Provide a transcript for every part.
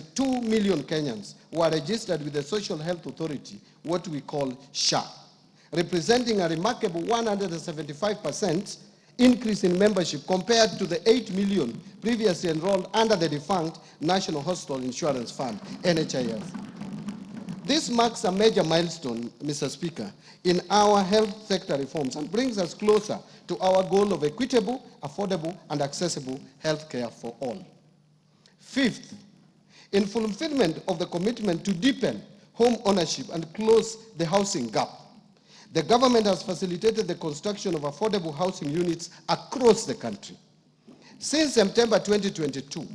2 million Kenyans who are registered with the Social Health Authority, what we call SHA, representing a remarkable 175% increase in membership compared to the 8 million previously enrolled under the defunct National Hospital Insurance Fund, NHIF. This marks a major milestone, Mr. Speaker, in our health sector reforms and brings us closer to our goal of equitable, affordable, and accessible health care for all. Fifth, in fulfillment of the commitment to deepen home ownership and close the housing gap, the government has facilitated the construction of affordable housing units across the country. Since September 2022,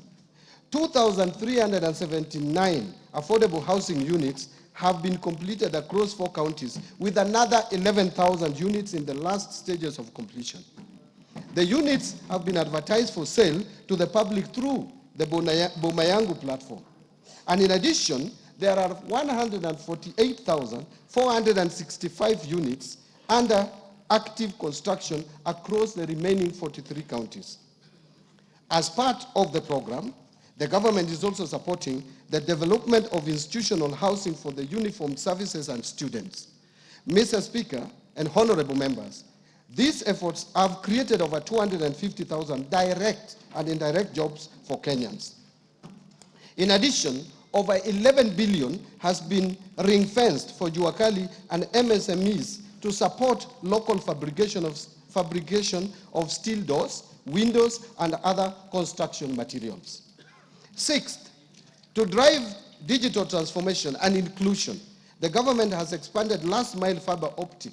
2,379 affordable housing units have been completed across 4 counties, with another 11,000 units in the last stages of completion. The units have been advertised for sale to the public through the Bomayangu platform. And in addition, there are 148,465 units under active construction across the remaining 43 counties. As part of the program, the government is also supporting the development of institutional housing for the uniformed services and students. Mr. Speaker and honorable members, these efforts have created over 250,000 direct and indirect jobs for Kenyans. In addition, over 11 billion has been ring-fenced for Juakali and MSMEs to support local fabrication of steel doors, windows, and other construction materials. Sixth, to drive digital transformation and inclusion, the government has expanded last-mile fiber optic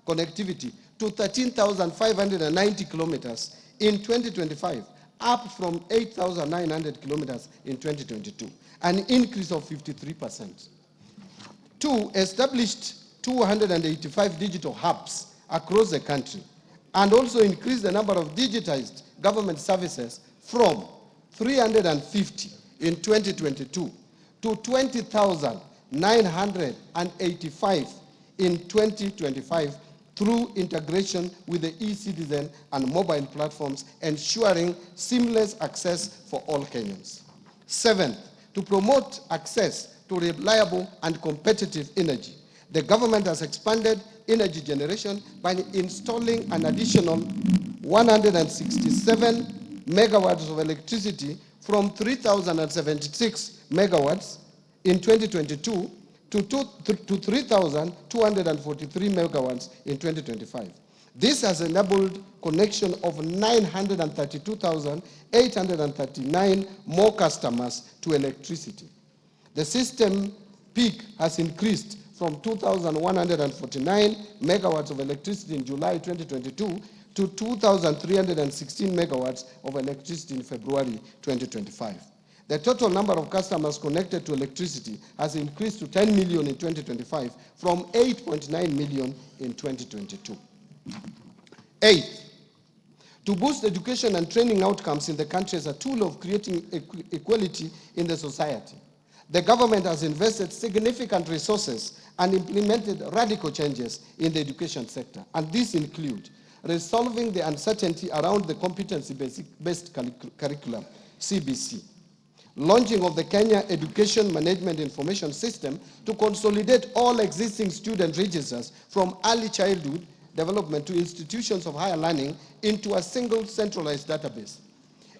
connectivity to 13,590 kilometers in 2025, up from 8,900 kilometers in 2022, an increase of 53%. Two, established 285 digital hubs across the country, and also increased the number of digitized government services from 350 in 2022 to 20,985 in 2025 through integration with the e-citizen and mobile platforms, ensuring seamless access for all Kenyans. Seventh, to promote access to reliable and competitive energy, the government has expanded energy generation by installing an additional 167 megawatts of electricity from 3,076 megawatts in 2022 to 3,243 megawatts in 2025. This has enabled connection of 932,839 more customers to electricity. The system peak has increased from 2,149 megawatts of electricity in July 2022 to 2,316 megawatts of electricity in February 2025. The total number of customers connected to electricity has increased to 10 million in 2025 from 8.9 million in 2022. Eighth, to boost education and training outcomes in the country as a tool of creating equality in the society, the government has invested significant resources and implemented radical changes in the education sector. And these include resolving the uncertainty around the competency-based curriculum, CBC, launching of the Kenya Education Management Information System to consolidate all existing student registers from early childhood development to institutions of higher learning into a single centralized database.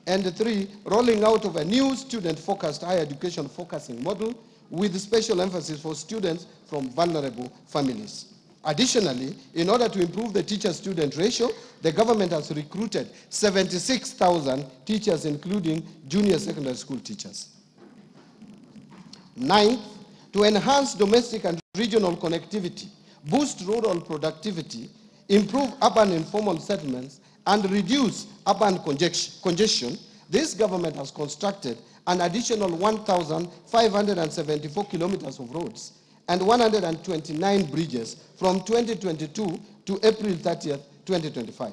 And three, rolling out of a new student-focused higher education focusing model with special emphasis for students from vulnerable families. Additionally, in order to improve the teacher-student ratio, the government has recruited 76,000 teachers, including junior secondary school teachers. Ninth, to enhance domestic and regional connectivity, boost rural productivity, improve urban informal settlements, and reduce urban congestion, this government has constructed an additional 1,574 kilometers of roads and 129 bridges from 2022 to April 30th, 2025.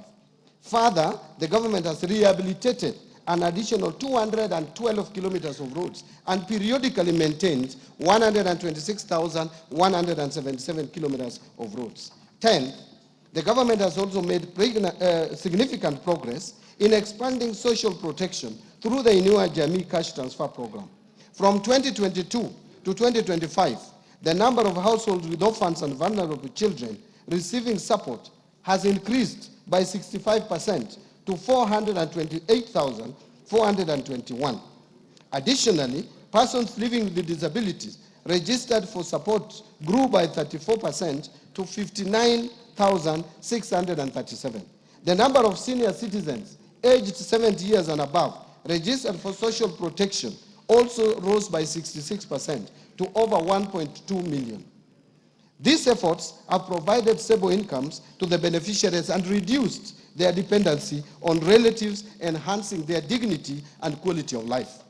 Further, the government has rehabilitated an additional 212 kilometers of roads and periodically maintained 126,177 kilometers of roads. 10, the government has also made significant progress in expanding social protection through the Inua Jamii Cash Transfer Program. From 2022 to 2025, the number of households with orphans and vulnerable children receiving support has increased by 65% to 428,421. Additionally, persons living with disabilities registered for support grew by 34% to 59,637. The number of senior citizens aged 70 years and above registered for social protection also rose by 66% to over 1.2 million. These efforts have provided stable incomes to the beneficiaries and reduced their dependency on relatives, enhancing their dignity and quality of life.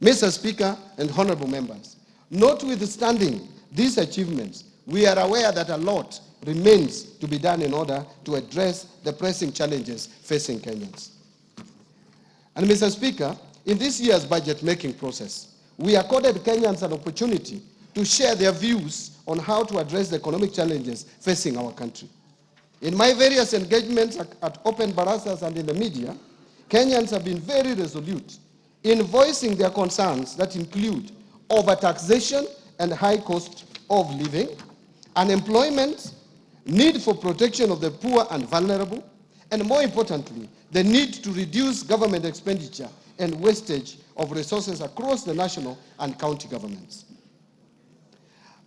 Mr. Speaker and honorable members, notwithstanding these achievements, we are aware that a lot remains to be done in order to address the pressing challenges facing Kenyans. And Mr. Speaker, in this year's budget-making process, we accorded Kenyans an opportunity to share their views on how to address the economic challenges facing our country. In my various engagements at open barasas and in the media, Kenyans have been very resolute in voicing their concerns that include overtaxation and high cost of living, unemployment, need for protection of the poor and vulnerable, and more importantly, the need to reduce government expenditure and wastage of resources across the national and county governments.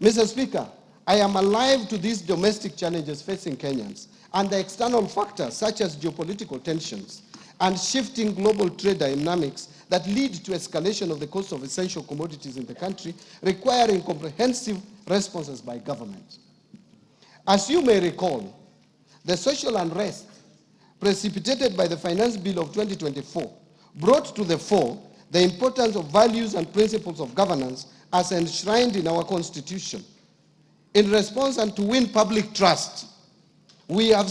Mr. Speaker, I am alive to these domestic challenges facing Kenyans and the external factors such as geopolitical tensions and shifting global trade dynamics that lead to escalation of the cost of essential commodities in the country, requiring comprehensive responses by government. As you may recall, the social unrest precipitated by the Finance Bill of 2024 brought to the fore the importance of values and principles of governance as enshrined in our Constitution. In response and to win public trust, we have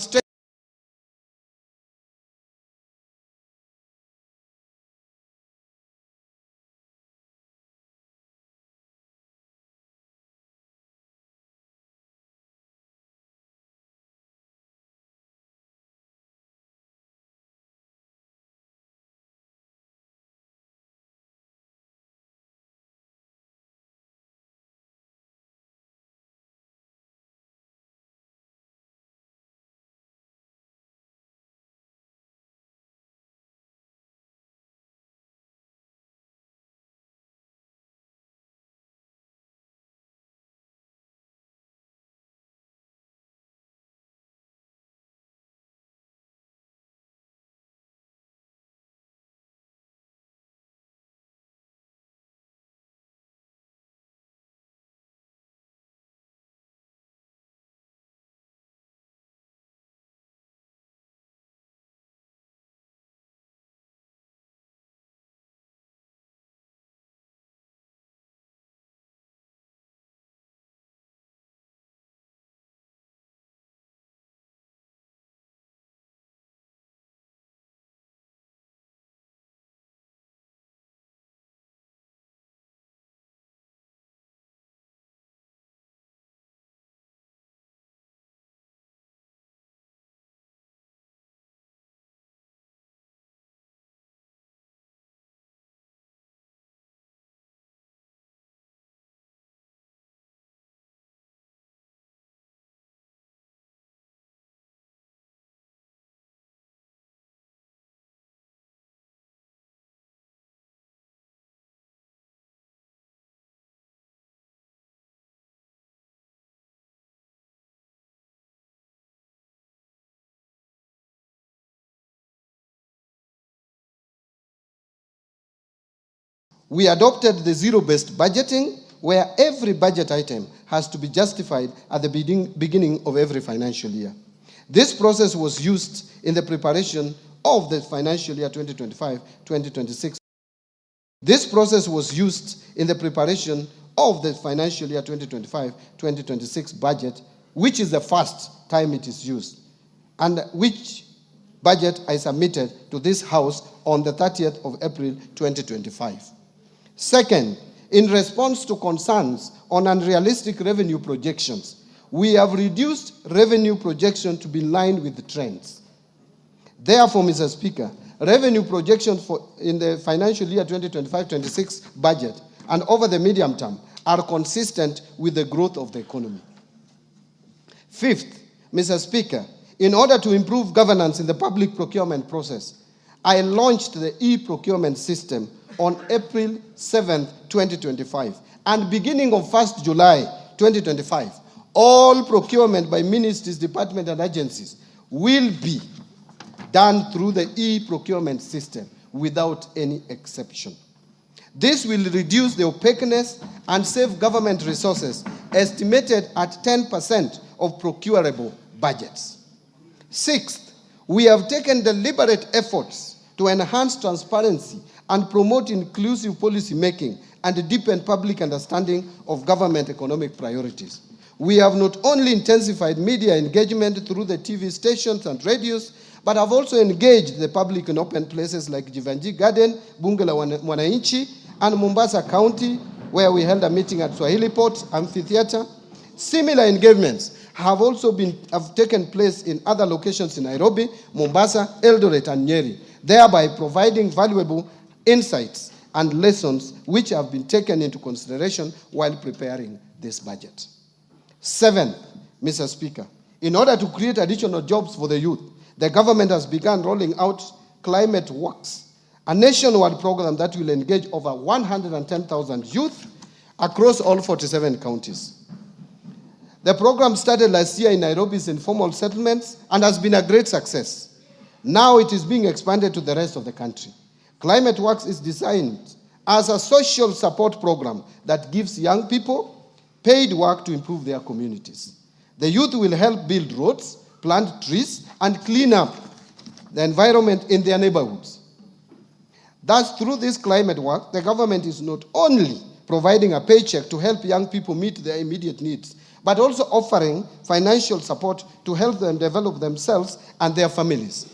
we adopted the zero-based budgeting, where every budget item has to be justified at the beginning of every financial year. This process was used in the preparation of the financial year 2025-2026. This process was used in the preparation of the financial year 2025-2026 budget, which is the first time it is used, and which budget I submitted to this House on the 30th of April 2025. Second, in response to concerns on unrealistic revenue projections, we have reduced revenue projection to be in line with the trends. Therefore, Mr. Speaker, revenue projections in the financial year 2025-26 budget and over the medium term are consistent with the growth of the economy. Fifth, Mr. Speaker, in order to improve governance in the public procurement process, I launched the e-procurement system on April 7, 2025. And beginning of 1st July 2025, all procurement by ministries, departments, and agencies will be done through the e-procurement system without any exception. This will reduce the opaqueness and save government resources, estimated at 10% of procurable budgets. Sixth, we have taken deliberate efforts to enhance transparency and promote inclusive policy making and deepen public understanding of government economic priorities. We have not only intensified media engagement through the TV stations and radios, but have also engaged the public in open places like Jivanji Garden, Bunge la Mwananchi, and Mombasa County, where we held a meeting at Swahili Port Amphitheater. Similar engagements have also taken place in other locations in Nairobi, Mombasa, Eldoret, and Nyeri, thereby providing valuable insights and lessons which have been taken into consideration while preparing this budget. Seventh, Mr. Speaker, in order to create additional jobs for the youth, the government has begun rolling out Climate Works, a nationwide program that will engage over 110,000 youth across all 47 counties. The program started last year in Nairobi's informal settlements and has been a great success. Now it is being expanded to the rest of the country. Climate Works is designed as a social support program that gives young people paid work to improve their communities. The youth will help build roads, plant trees, and clean up the environment in their neighborhoods. Thus, through this climate work, the government is not only providing a paycheck to help young people meet their immediate needs, but also offering financial support to help them develop themselves and their families.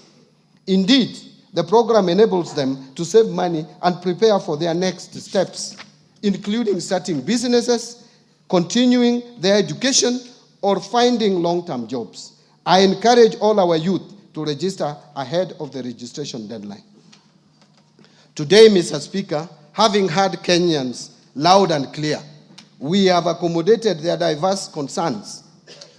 Indeed, the program enables them to save money and prepare for their next steps, including starting businesses, continuing their education, or finding long-term jobs. I encourage all our youth to register ahead of the registration deadline. Today, Mr. Speaker, having heard Kenyans loud and clear, we have accommodated their diverse concerns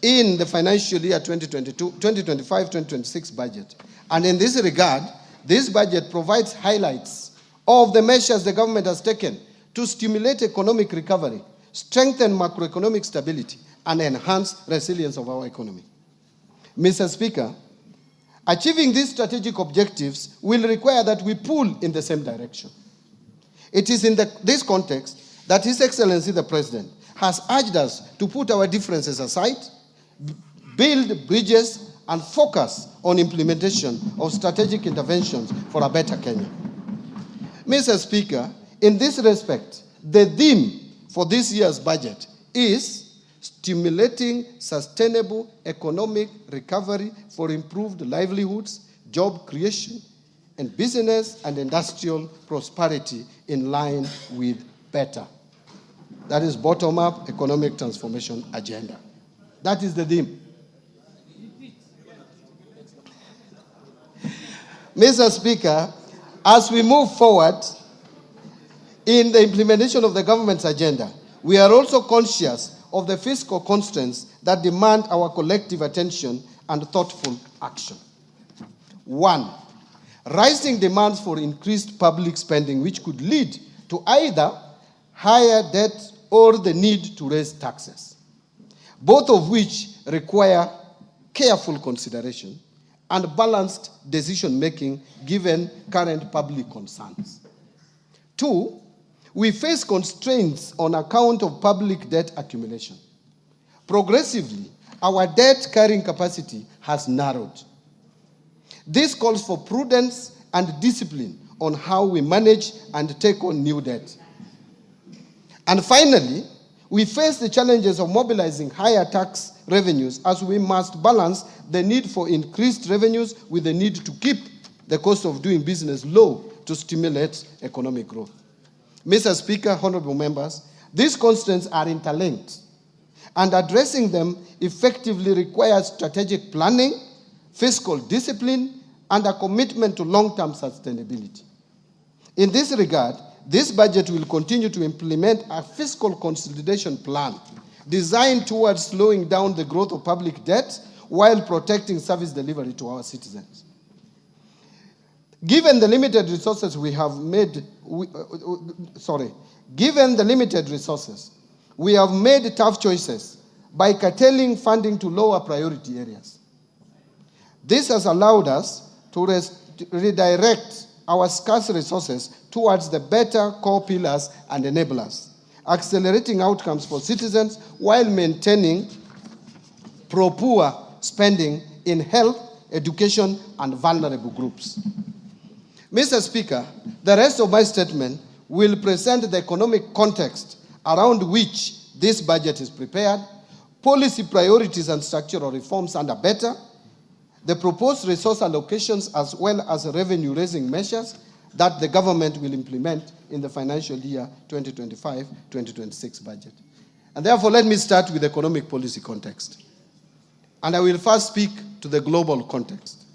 in the financial year 2025-2026 budget. And in this regard, this budget provides highlights of the measures the government has taken to stimulate economic recovery, strengthen macroeconomic stability, and enhance resilience of our economy. Mr. Speaker, achieving these strategic objectives will require that we pull in the same direction. It is in this context that His Excellency the President has urged us to put our differences aside, build bridges, and focus on implementation of strategic interventions for a better Kenya. Mr. Speaker, in this respect, the theme for this year's budget is stimulating sustainable economic recovery for improved livelihoods, job creation, and business and industrial prosperity in line with better. That is bottom-up economic transformation agenda. That is the theme. Mr. Speaker, as we move forward in the implementation of the government's agenda, we are also conscious of the fiscal constraints that demand our collective attention and thoughtful action. One, rising demands for increased public spending, which could lead to either higher debt or the need to raise taxes, both of which require careful consideration and balanced decision-making given current public concerns. Two, we face constraints on account of public debt accumulation. Progressively, our debt-carrying capacity has narrowed. This calls for prudence and discipline on how we manage and take on new debt. And finally, we face the challenges of mobilizing higher tax revenues as we must balance the need for increased revenues with the need to keep the cost of doing business low to stimulate economic growth. Mr. Speaker, honorable members, these constraints are interlinked, and addressing them effectively requires strategic planning, fiscal discipline, and a commitment to long-term sustainability. In this regard, this budget will continue to implement a fiscal consolidation plan designed towards slowing down the growth of public debt while protecting service delivery to our citizens. Given the limited resources we have made tough choices by curtailing funding to lower priority areas. This has allowed us to redirect our scarce resources towards the better core pillars and enablers, accelerating outcomes for citizens while maintaining pro-poor spending in health, education, and vulnerable groups. Mr. Speaker, the rest of my statement will present the economic context around which this budget is prepared, policy priorities and structural reforms under better, the proposed resource allocations as well as revenue-raising measures that the government will implement in the financial year 2025-2026 budget. And therefore, let me start with economic policy context. And I will first speak to the global context.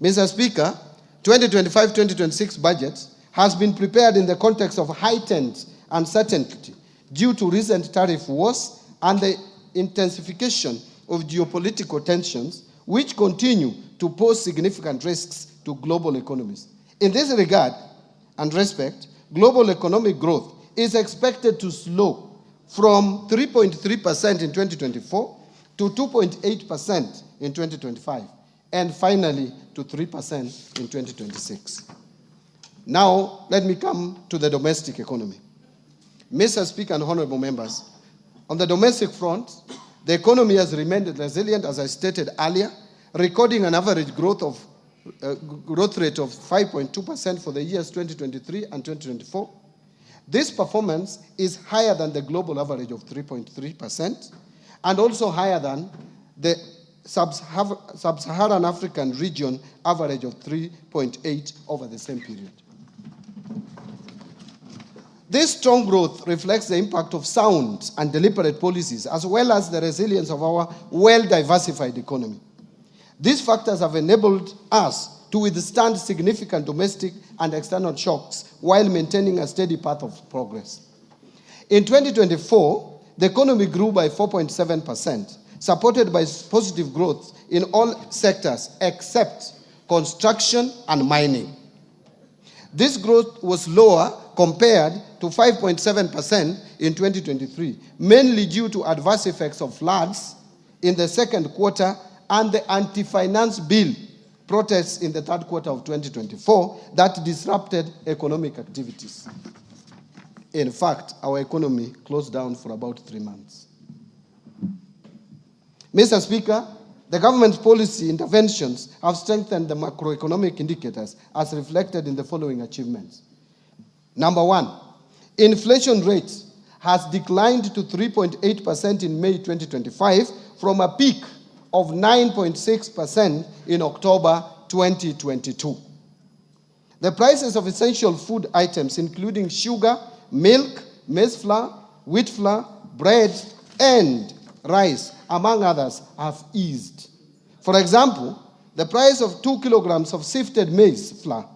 Mr. Speaker, 2025-2026 budget has been prepared in the context of heightened uncertainty due to recent tariff wars and the intensification of geopolitical tensions, which continue to pose significant risks to global economies. In this regard and respect, global economic growth is expected to slow from 3.3% in 2024 to 2.8% in 2025, and finally to 3% in 2026. Now, let me come to the domestic economy. Mr. Speaker and honorable members, on the domestic front, the economy has remained resilient, as I stated earlier, recording an average growth rate of 5.2% for the years 2023 and 2024. This performance is higher than the global average of 3.3% and also higher than the sub-Saharan African region average of 3.8 over the same period. This strong growth reflects the impact of sound and deliberate policies, as well as the resilience of our well-diversified economy. These factors have enabled us to withstand significant domestic and external shocks while maintaining a steady path of progress. In 2024, the economy grew by 4.7%, supported by positive growth in all sectors except construction and mining. This growth was lower compared to 5.7% in 2023, mainly due to adverse effects of floods in the second quarter and the anti-finance bill protests in the third quarter of 2024 that disrupted economic activities. In fact, our economy closed down for about 3 months. Mr. Speaker, the government's policy interventions have strengthened the macroeconomic indicators as reflected in the following achievements. Number one, inflation rate has declined to 3.8% in May 2025 from a peak of 9.6% in October 2022. The prices of essential food items, including sugar, milk, maize flour, wheat flour, bread, and rice, among others, have eased. For example, the price of 2 kilograms of sifted maize flour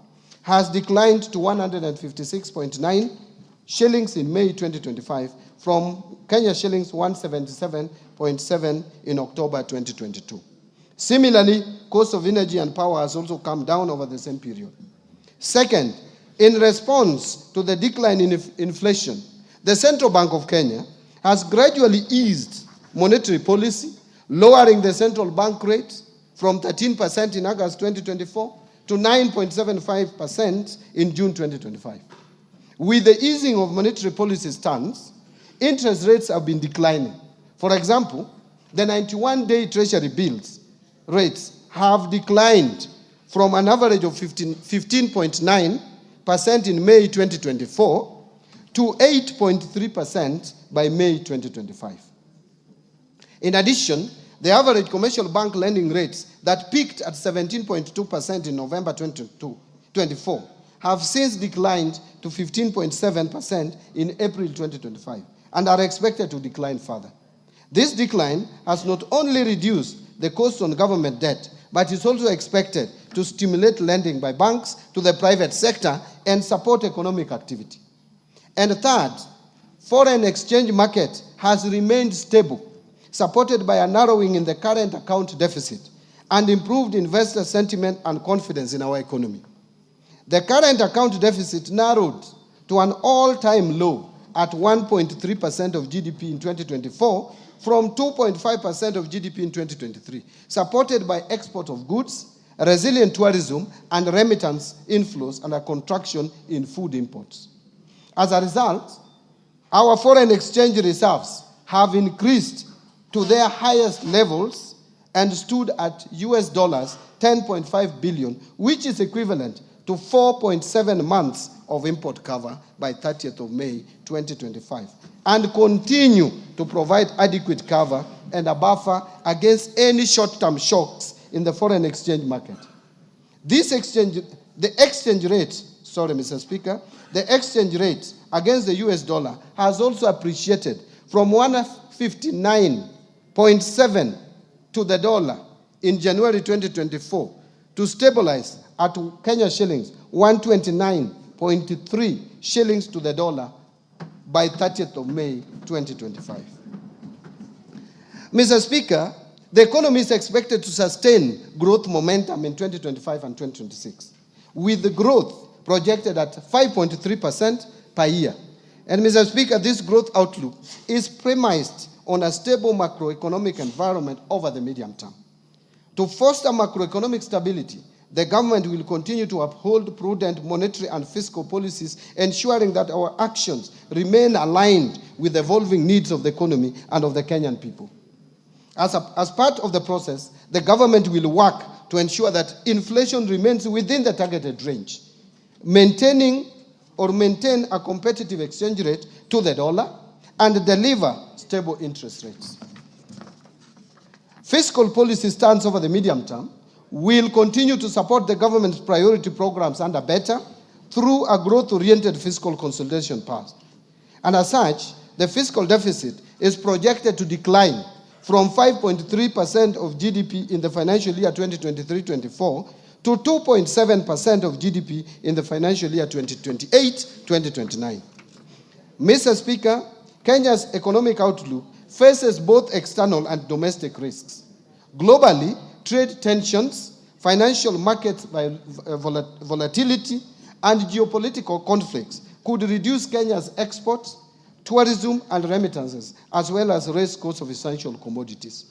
has declined to 156.9 shillings in May 2025 from Kenya shillings 177.7 in October 2022. Similarly, cost of energy and power has also come down over the same period. Second, in response to the decline in inflation, the Central Bank of Kenya has gradually eased monetary policy, lowering the central bank rate from 13% in August 2024 to 9.75% in June 2025. With the easing of monetary policy stance, interest rates have been declining. For example, the 91-day treasury bills rates have declined from an average of 15.9% in May 2024 to 8.3% by May 2025. In addition, the average commercial bank lending rates that peaked at 17.2% in November 2024 have since declined to 15.7% in April 2025 and are expected to decline further. This decline has not only reduced the cost on government debt, but is also expected to stimulate lending by banks to the private sector and support economic activity. And third, foreign exchange market has remained stable, supported by a narrowing in the current account deficit and improved investor sentiment and confidence in our economy. The current account deficit narrowed to an all-time low at 1.3% of GDP in 2024 from 2.5% of GDP in 2023, supported by export of goods, resilient tourism, and remittance inflows, and a contraction in food imports. As a result, our foreign exchange reserves have increased to their highest levels and stood at US dollars 10.5 billion, which is equivalent to 4.7 months of import cover by 30th of May 2025, and continue to provide adequate cover and a buffer against any short-term shocks in the foreign exchange market. The exchange rate against the US dollar has also appreciated from 159.7 to the dollar in January 2024 to stabilize at Kenya shillings 129.3 shillings to the dollar by 30th of May 2025. Mr. Speaker, the economy is expected to sustain growth momentum in 2025 and 2026, with the growth projected at 5.3% per year. And Mr. Speaker, this growth outlook is premised on a stable macroeconomic environment over the medium term. To foster macroeconomic stability, the government will continue to uphold prudent monetary and fiscal policies, ensuring that our actions remain aligned with the evolving needs of the economy and of the Kenyan people. As part of the process, the government will work to ensure that inflation remains within the targeted range, maintain a competitive exchange rate to the dollar, and deliver stable interest rates. Fiscal policy stance over the medium term will continue to support the government's priority programs under Better through a growth-oriented fiscal consolidation path. And as such, the fiscal deficit is projected to decline from 5.3% of GDP in the financial year 2023-24 to 2.7% of GDP in the financial year 2028-2029. Mr. Speaker, Kenya's economic outlook faces both external and domestic risks. Globally, trade tensions, financial market volatility, and geopolitical conflicts could reduce Kenya's exports, tourism, and remittances, as well as raise costs of essential commodities.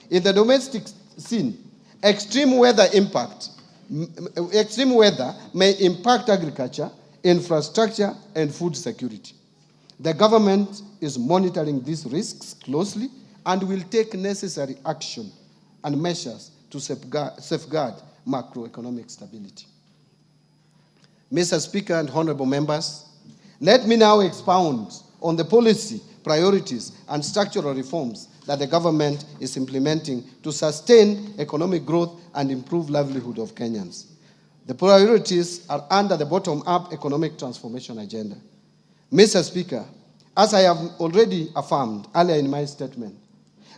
In the domestic scene, extreme weather may impact agriculture, infrastructure, and food security. The government is monitoring these risks closely and will take necessary action and measures to safeguard macroeconomic stability. Mr. Speaker and honorable members, let me now expound on the policy, priorities, and structural reforms that the government is implementing to sustain economic growth and improve livelihood of Kenyans. The priorities are under the bottom-up economic transformation agenda. Mr. Speaker, as I have already affirmed earlier in my statement,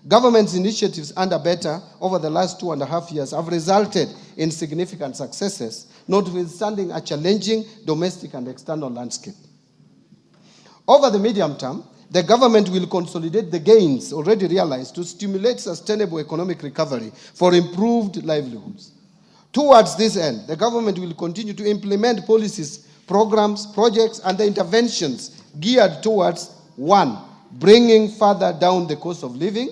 government's initiatives under Better over the last 2.5 years have resulted in significant successes, notwithstanding a challenging domestic and external landscape. Over the medium term, the government will consolidate the gains already realized to stimulate sustainable economic recovery for improved livelihoods. Towards this end, the government will continue to implement policies, programs, projects, and the interventions geared towards 1, bringing further down the cost of living,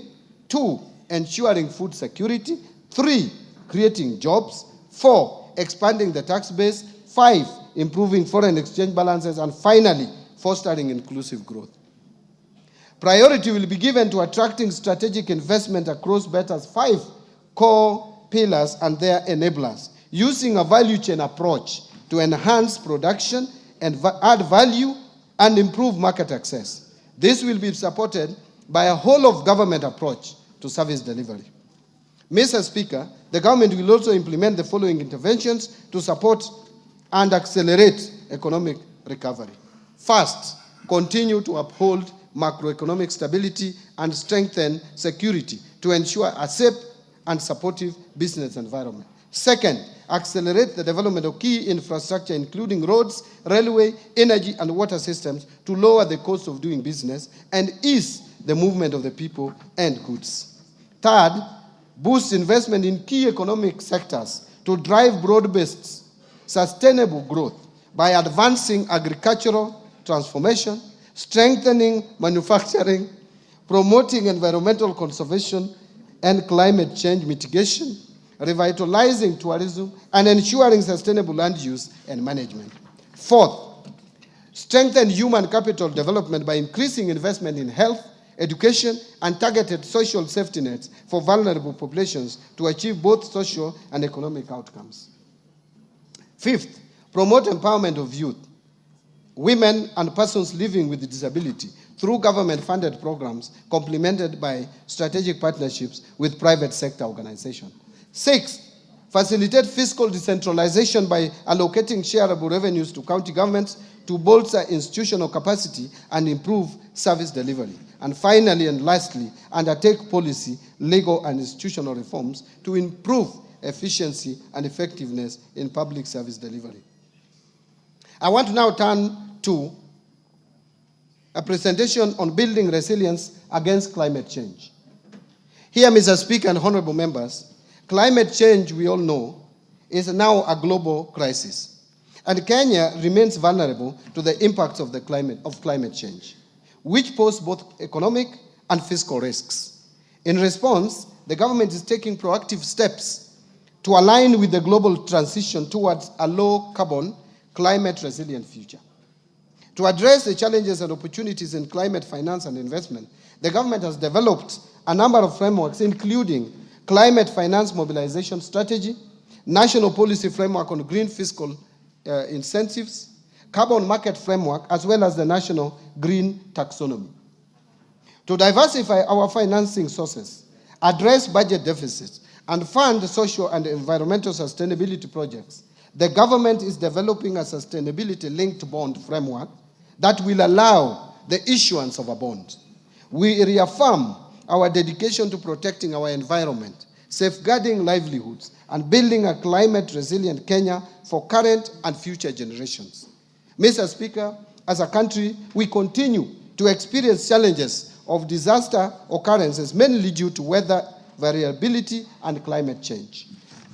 2, ensuring food security, 3, creating jobs, 4, expanding the tax base, 5, improving foreign exchange balances, and finally, fostering inclusive growth. Priority will be given to attracting strategic investment across Better's 5 core pillars and their enablers, using a value chain approach to enhance production and add value and improve market access. This will be supported by a whole-of-government approach to service delivery. Mr. Speaker, the government will also implement the following interventions to support and accelerate economic recovery. First, continue to uphold macroeconomic stability and strengthen security to ensure a safe and supportive business environment. Second, accelerate the development of key infrastructure, including roads, railway, energy, and water systems to lower the cost of doing business and ease the movement of the people and goods. Third, boost investment in key economic sectors to drive broad-based, sustainable growth by advancing agricultural transformation, strengthening manufacturing, promoting environmental conservation and climate change mitigation, revitalizing tourism, and ensuring sustainable land use and management. Fourth, strengthen human capital development by increasing investment in health, education, and targeted social safety nets for vulnerable populations to achieve both social and economic outcomes. Fifth, promote empowerment of youth, women, and persons living with disability through government-funded programs complemented by strategic partnerships with private sector organizations. Sixth, facilitate fiscal decentralization by allocating shareable revenues to county governments to bolster institutional capacity and improve service delivery. And finally and lastly, undertake policy, legal, and institutional reforms to improve efficiency and effectiveness in public service delivery. I want to now turn to a presentation on building resilience against climate change. Here, Mr. Speaker and honorable members, climate change, we all know, is now a global crisis. And Kenya remains vulnerable to the impacts of climate change, which pose both economic and fiscal risks. In response, the government is taking proactive steps to align with the global transition towards a low-carbon, climate-resilient future. To address the challenges and opportunities in climate finance and investment, the government has developed a number of frameworks, including Climate Finance Mobilization Strategy, National Policy Framework on Green Fiscal Incentives, Carbon Market Framework, as well as the National Green Taxonomy. To diversify our financing sources, address budget deficits, and fund social and environmental sustainability projects, the government is developing a sustainability-linked bond framework that will allow the issuance of a bond. We reaffirm our dedication to protecting our environment, safeguarding livelihoods, and building a climate-resilient Kenya for current and future generations. Mr. Speaker, as a country, we continue to experience challenges of disaster occurrences, mainly due to weather variability and climate change.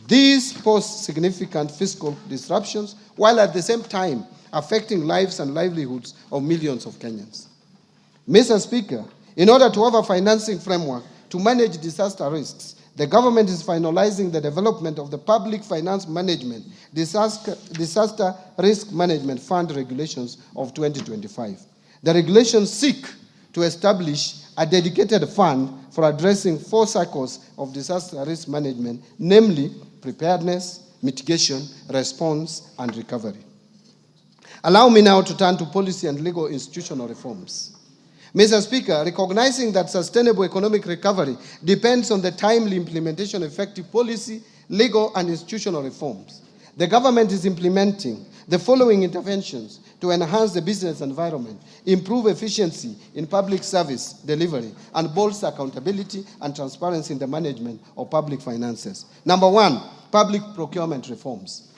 These pose significant fiscal disruptions, while at the same time affecting lives and livelihoods of millions of Kenyans. Mr. Speaker, in order to have a financing framework to manage disaster risks, the government is finalizing the development of the Public Finance Management Disaster Risk Management Fund regulations of 2025. The regulations seek to establish a dedicated fund for addressing 4 cycles of disaster risk management, namely preparedness, mitigation, response, and recovery. Allow me now to turn to policy and legal institutional reforms. Mr. Speaker, recognizing that sustainable economic recovery depends on the timely implementation of effective policy, legal, and institutional reforms, the government is implementing the following interventions to enhance the business environment, improve efficiency in public service delivery, and bolster accountability and transparency in the management of public finances. Number 1, public procurement reforms.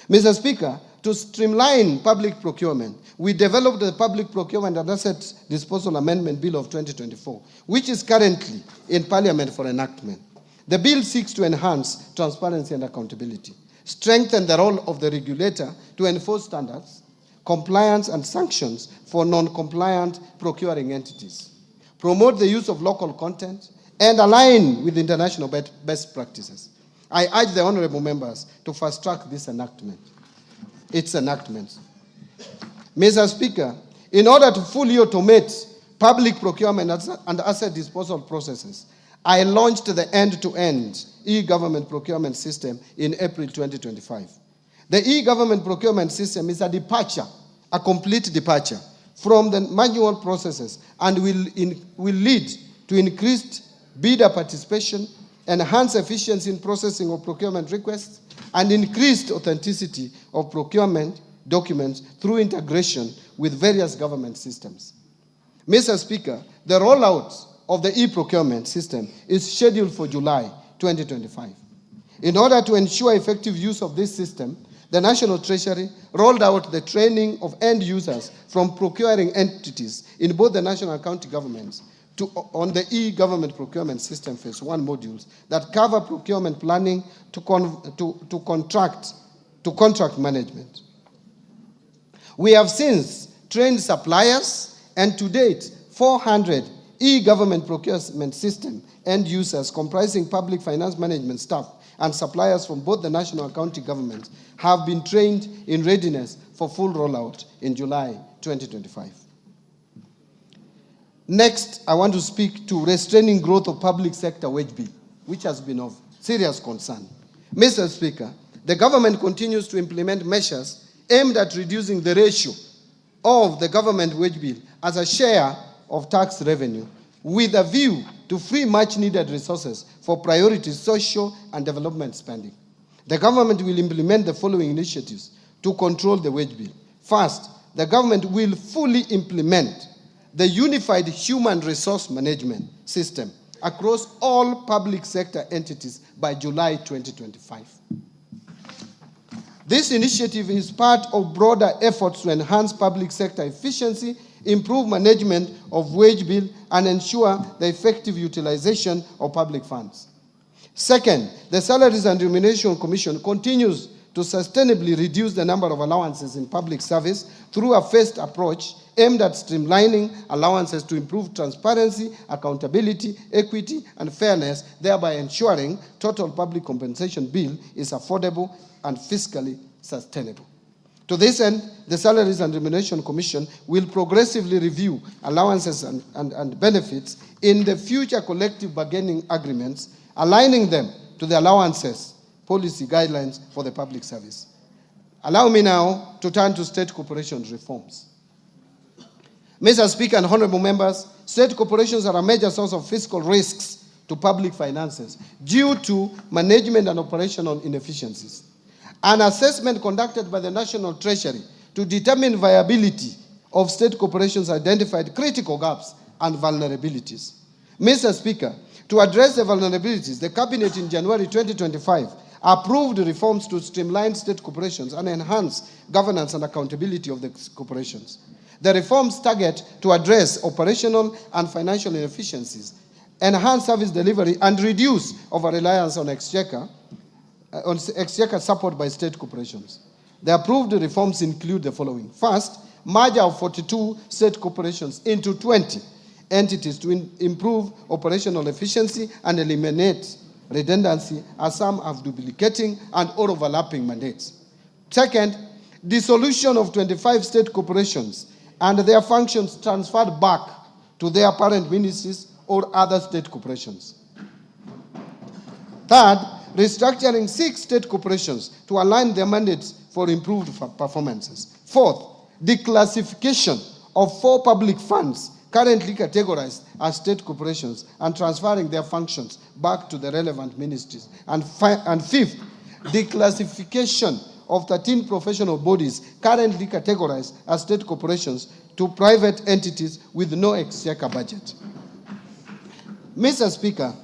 Mr. Speaker, to streamline public procurement, we developed the Public Procurement and Asset Disposal Amendment Bill of 2024, which is currently in Parliament for enactment. The bill seeks to enhance transparency and accountability, strengthen the role of the regulator to enforce standards, compliance, and sanctions for non-compliant procuring entities, promote the use of local content, and align with international best practices. I urge the honorable members to fast-track this enactment. Its enactment. Mr. Speaker, in order to fully automate public procurement and asset disposal processes, I launched the end-to-end e-government procurement system in April 2025. The e-government procurement system is a complete departure from the manual processes, and will lead to increased bidder participation, enhanced efficiency in processing of procurement requests, and increased authenticity of procurement documents through integration with various government systems. Mr. Speaker, the rollout of the e-procurement system is scheduled for July 2025. In order to ensure effective use of this system, the National Treasury rolled out the training of end users from procuring entities in both the national and county governments on the e-government procurement system phase 1 modules that cover procurement planning to contract management. We have since trained suppliers, and to date, 400 e-government procurement system end users comprising public finance management staff and suppliers from both the national and county governments have been trained in readiness for full rollout in July 2025. Next, I want to speak to restraining growth of public sector wage bill, which has been of serious concern. Mr. Speaker, the government continues to implement measures aimed at reducing the ratio of the government wage bill as a share of tax revenue, with a view to free much-needed resources for priority social and development spending. The government will implement the following initiatives to control the wage bill. First, the government will fully implement the unified human resource management system across all public sector entities by July 2025. This initiative is part of broader efforts to enhance public sector efficiency, improve management of wage bill, and ensure the effective utilization of public funds. Second, the Salaries and Remuneration Commission continues to sustainably reduce the number of allowances in public service through a phased approach aimed at streamlining allowances to improve transparency, accountability, equity, and fairness, thereby ensuring total public compensation bill is affordable and fiscally sustainable. To this end, the Salaries and Remuneration Commission will progressively review allowances and benefits in the future collective bargaining agreements, aligning them to the allowances policy guidelines for the public service. Allow me now to turn to state corporations reforms. Mr. Speaker and honorable members, state corporations are a major source of fiscal risks to public finances due to management and operational inefficiencies. An assessment conducted by the National Treasury to determine viability of state corporations identified critical gaps and vulnerabilities. Mr. Speaker, to address the vulnerabilities, the Cabinet in January 2025 approved reforms to streamline state corporations and enhance governance and accountability of the corporations. The reforms target to address operational and financial inefficiencies, enhance service delivery, and reduce over-reliance on exchequer support by state corporations. The approved reforms include the following. First, merger of 42 state corporations into 20 entities to improve operational efficiency and eliminate redundancy, as some have duplicating and or overlapping mandates. Second, dissolution of 25 state corporations and their functions transferred back to their parent ministries or other state corporations. Third, restructuring 6 state corporations to align their mandates for improved performances. Fourth, declassification of 4 public funds currently categorized as state corporations and transferring their functions back to the relevant ministries. And fifth, declassification of 13 professional bodies currently categorized as state corporations to private entities with no exchequer budget. Mr. Speaker,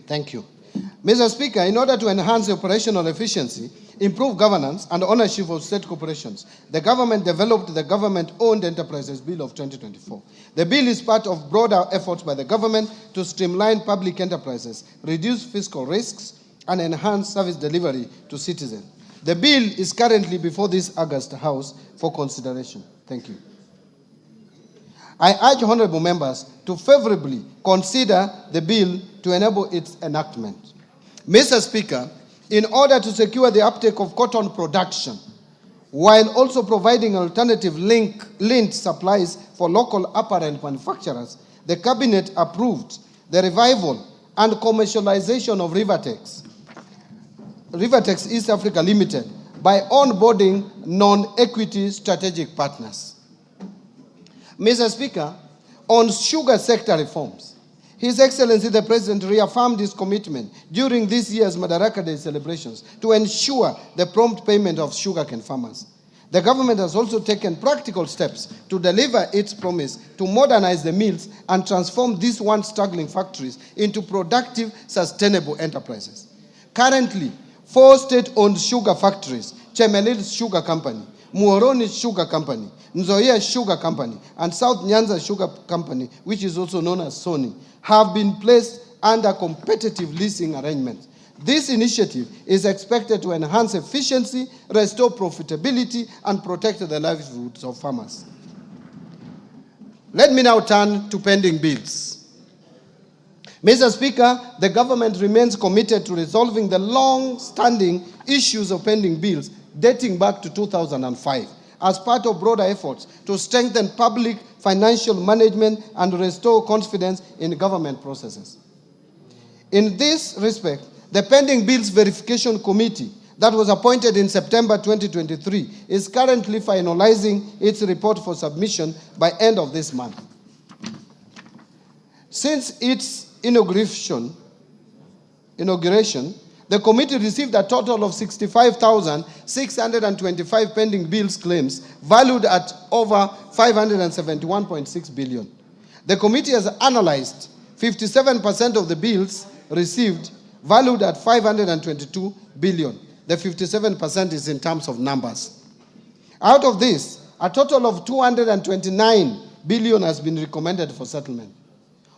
thank you. Mr. Speaker, in order to enhance operational efficiency, improve governance and ownership of state corporations, the government developed the Government-Owned Enterprises Bill of 2024. The bill is part of broader efforts by the government to streamline public enterprises, reduce fiscal risks, and enhance service delivery to citizens. The bill is currently before this August House for consideration. Thank you. I urge honorable members to favorably consider the bill to enable its enactment. Mr. Speaker, in order to secure the uptake of cotton production, while also providing alternative linked supplies for local apparel manufacturers, the Cabinet approved the revival and commercialization of Rivertex East Africa Limited by onboarding non-equity strategic partners. Mr. Speaker, on sugar sector reforms, His Excellency the President reaffirmed his commitment during this year's Madaraka Day celebrations to ensure the prompt payment of sugarcane farmers. The government has also taken practical steps to deliver its promise to modernize the mills and transform these once struggling factories into productive, sustainable enterprises. Currently, 4 state-owned sugar factories, Chemelil's Sugar Company, Muhoroni's Sugar Company, Nzoia's Sugar Company, and South Nyanza Sugar Company, which is also known as Sony, have been placed under competitive leasing arrangements. This initiative is expected to enhance efficiency, restore profitability, and protect the livelihoods of farmers. Let me now turn to pending bills. Mr. Speaker, the government remains committed to resolving the long-standing issues of pending bills dating back to 2005 as part of broader efforts to strengthen public financial management and restore confidence in government processes. In this respect, the Pending Bills Verification Committee that was appointed in September 2023 is currently finalizing its report for submission by end of this month. Since its inauguration, the committee received a total of 65,625 pending bills claims valued at over 571.6 billion. The committee has analyzed 57% of the bills received valued at 522 billion. The 57% is in terms of numbers. Out of this, a total of 229 billion has been recommended for settlement.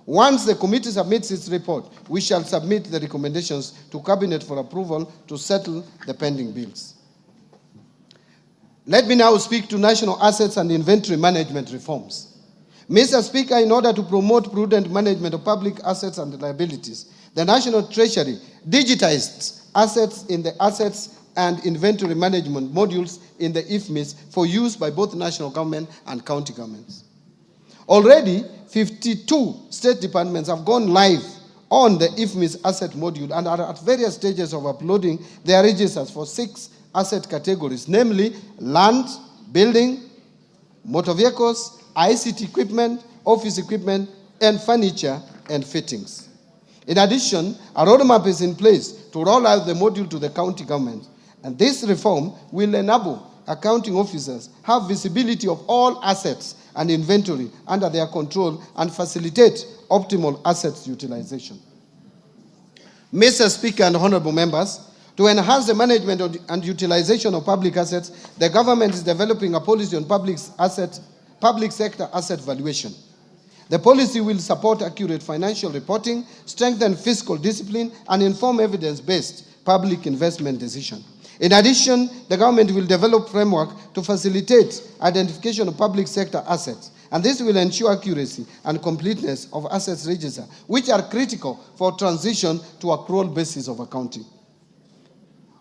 Once the committee submits its report, we shall submit the recommendations to Cabinet for approval to settle the pending bills. Let me now speak to national assets and inventory management reforms. Mr. Speaker, in order to promote prudent management of public assets and liabilities, the National Treasury digitized assets in the assets and inventory management modules in the IFMIS for use by both national government and county governments. Already, 52 state departments have gone live on the IFMIS asset module and are at various stages of uploading their registers for 6 asset categories, namely land, building, motor vehicles, ICT equipment, office equipment, and furniture and fittings. In addition, a roadmap is in place to roll out the module to the county government, and this reform will enable accounting officers have visibility of all assets and inventory under their control and facilitate optimal assets utilization. Mr. Speaker and honorable members, to enhance the management and utilization of public assets, the government is developing a policy on public sector asset valuation. The policy will support accurate financial reporting, strengthen fiscal discipline, and inform evidence-based public investment decisions. In addition, the government will develop framework to facilitate identification of public sector assets, and this will ensure accuracy and completeness of assets register, which are critical for transition to accrual basis of accounting.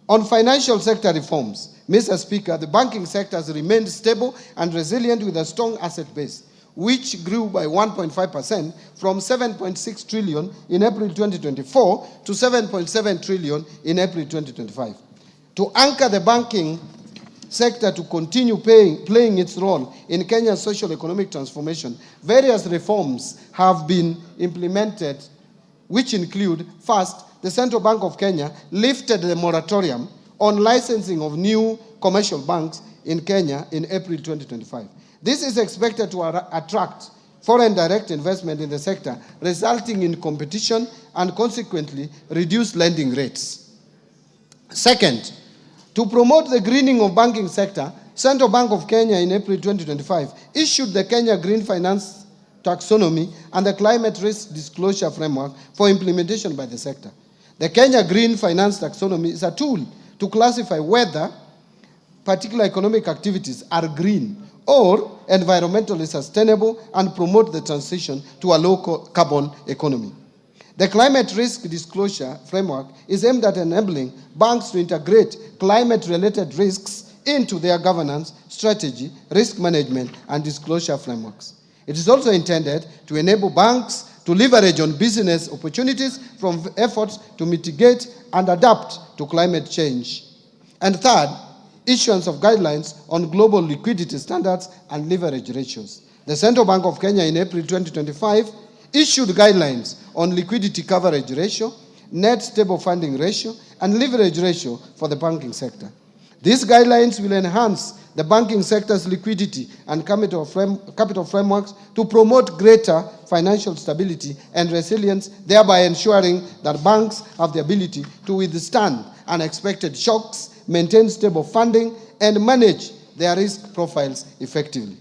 On financial sector reforms, Mr. Speaker, the banking sector has remained stable and resilient with a strong asset base, which grew by 1.5% from 7.6 trillion in April 2024 to 7.7 trillion in April 2025. To anchor the banking sector to continue playing its role in Kenya's socio-economic transformation, various reforms have been implemented, which include, first, the Central Bank of Kenya lifted the moratorium on licensing of new commercial banks in Kenya in April 2025. This is expected to attract foreign direct investment in the sector, resulting in competition and consequently reduced lending rates. Second, to promote the greening of banking sector, Central Bank of Kenya in April 2025 issued the Kenya Green Finance Taxonomy and the Climate Risk Disclosure Framework for implementation by the sector. The Kenya Green Finance Taxonomy is a tool to classify whether particular economic activities are green or environmentally sustainable and promote the transition to a low-carbon economy. The Climate Risk Disclosure Framework is aimed at enabling banks to integrate climate-related risks into their governance, strategy, risk management, and disclosure frameworks. It is also intended to enable banks to leverage on business opportunities from efforts to mitigate and adapt to climate change. And third, issuance of guidelines on global liquidity standards and leverage ratios. The Central Bank of Kenya in April 2025 issued guidelines on liquidity coverage ratio, net stable funding ratio, and leverage ratio for the banking sector. These guidelines will enhance the banking sector's liquidity and capital frameworks to promote greater financial stability and resilience, thereby ensuring that banks have the ability to withstand unexpected shocks, maintain stable funding, and manage their risk profiles effectively.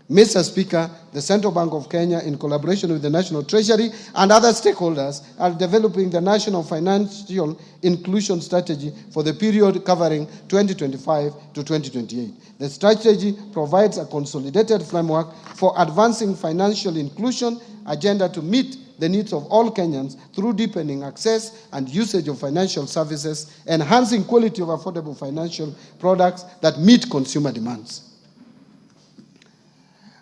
Mr. Speaker, the Central Bank of Kenya, in collaboration with the National Treasury and other stakeholders, are developing the National Financial Inclusion Strategy for the period covering 2025 to 2028. The strategy provides a consolidated framework for advancing financial inclusion agenda to meet the needs of all Kenyans through deepening access and usage of financial services, enhancing quality of affordable financial products that meet consumer demands.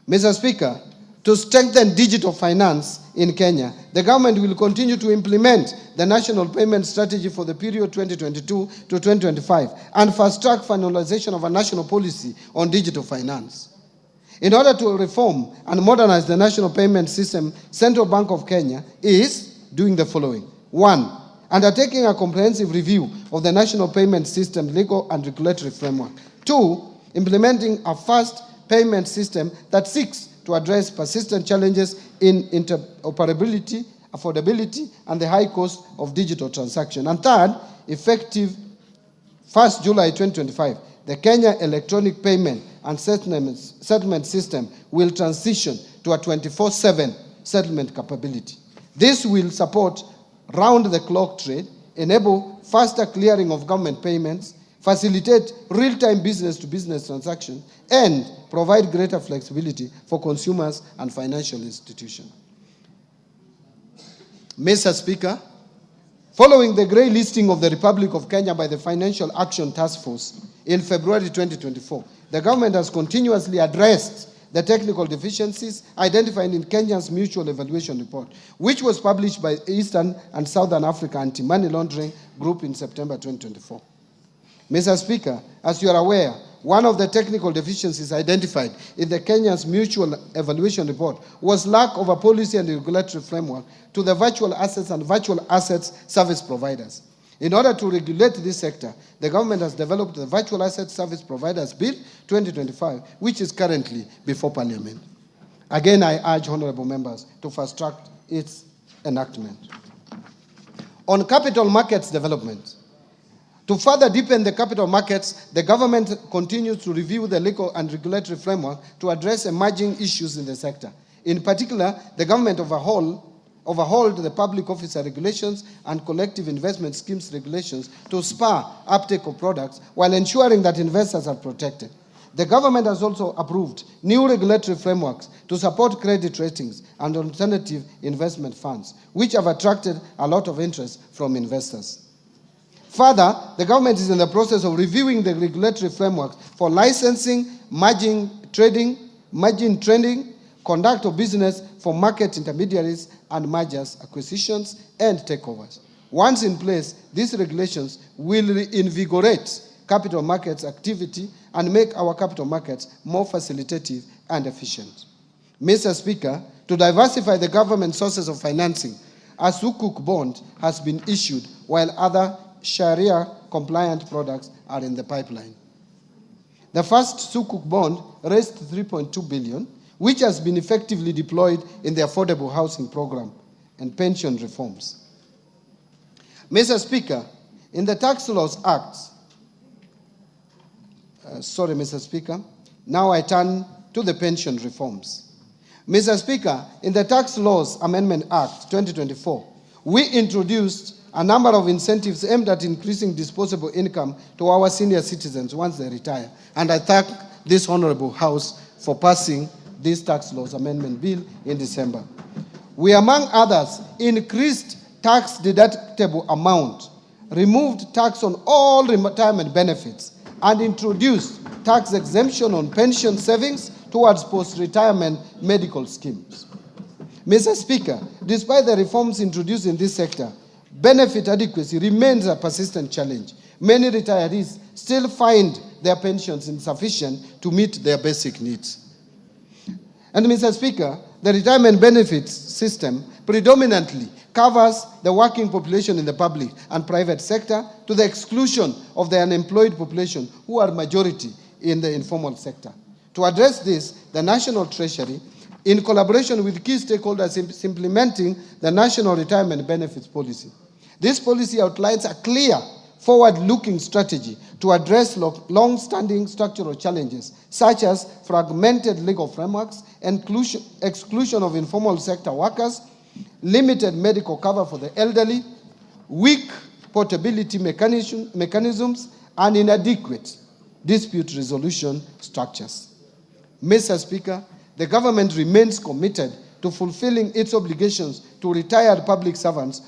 Mr. Speaker, to strengthen digital finance in Kenya, the government will continue to implement the National Payment Strategy for the period 2022 to 2025 and fast-track finalization of a national policy on digital finance. In order to reform and modernize the national payment system, Central Bank of Kenya is doing the following. 1. Undertaking a comprehensive review of the national payment system legal and regulatory framework. 2. Implementing a fast payment system that seeks to address persistent challenges in interoperability, affordability, and the high cost of digital transaction. And 3rd, effective 1st July 2025, the Kenya Electronic Payment and Settlement System will transition to a 24/7 settlement capability. This will support round-the-clock trade, enable faster clearing of government payments, facilitate real-time business-to-business transactions, and provide greater flexibility for consumers and financial institutions. Mr. Speaker, following the grey listing of the Republic of Kenya by the Financial Action Task Force in February 2024, the government has continuously addressed the technical deficiencies identified in Kenya's Mutual Evaluation Report, which was published by Eastern and Southern Africa Anti-Money Laundering Group in September 2024. Mr. Speaker, as you are aware, one of the technical deficiencies identified in the Kenya's Mutual Evaluation Report was lack of a policy and regulatory framework to the virtual assets and virtual assets service providers. In order to regulate this sector, the government has developed the Virtual Asset Service Providers Bill 2025, which is currently before Parliament. Again, I urge honorable members to fast-track its enactment. On capital markets development, to further deepen the capital markets, the government continues to review the legal and regulatory framework to address emerging issues in the sector. In particular, the government overhauled the public officer regulations and collective investment schemes regulations to spur uptake of products while ensuring that investors are protected. The government has also approved new regulatory frameworks to support credit ratings and alternative investment funds, which have attracted a lot of interest from investors. Further, the government is in the process of reviewing the regulatory framework for licensing, margin trading, conduct of business for market intermediaries and mergers, acquisitions, and takeovers. Once in place, these regulations will reinvigorate capital markets activity and make our capital markets more facilitative and efficient. Mr. Speaker, to diversify the government sources of financing, a Sukuk bond has been issued while other Sharia-compliant products are in the pipeline. The first Sukuk bond raised 3.2 billion, which has been effectively deployed in the affordable housing program and pension reforms. Mr. Speaker, in the Tax Laws Act, now I turn to the pension reforms. Mr. Speaker, in the Tax Laws Amendment Act 2024, we introduced a number of incentives aimed at increasing disposable income to our senior citizens once they retire. And I thank this Honorable House for passing this Tax Laws Amendment Bill in December. We, among others, increased tax deductible amount, removed tax on all retirement benefits, and introduced tax exemption on pension savings towards post-retirement medical schemes. Mr. Speaker, despite the reforms introduced in this sector, benefit adequacy remains a persistent challenge. Many retirees still find their pensions insufficient to meet their basic needs. And Mr. Speaker, the retirement benefits system predominantly covers the working population in the public and private sector to the exclusion of the unemployed population, who are majority in the informal sector. To address this, the National Treasury, in collaboration with key stakeholders, is implementing the National Retirement Benefits Policy. This policy outlines a clear, forward-looking strategy to address long-standing structural challenges, such as fragmented legal frameworks, exclusion of informal sector workers, limited medical cover for the elderly, weak portability mechanisms, and inadequate dispute resolution structures. Mr. Speaker, the government remains committed to fulfilling its obligations to retired public servants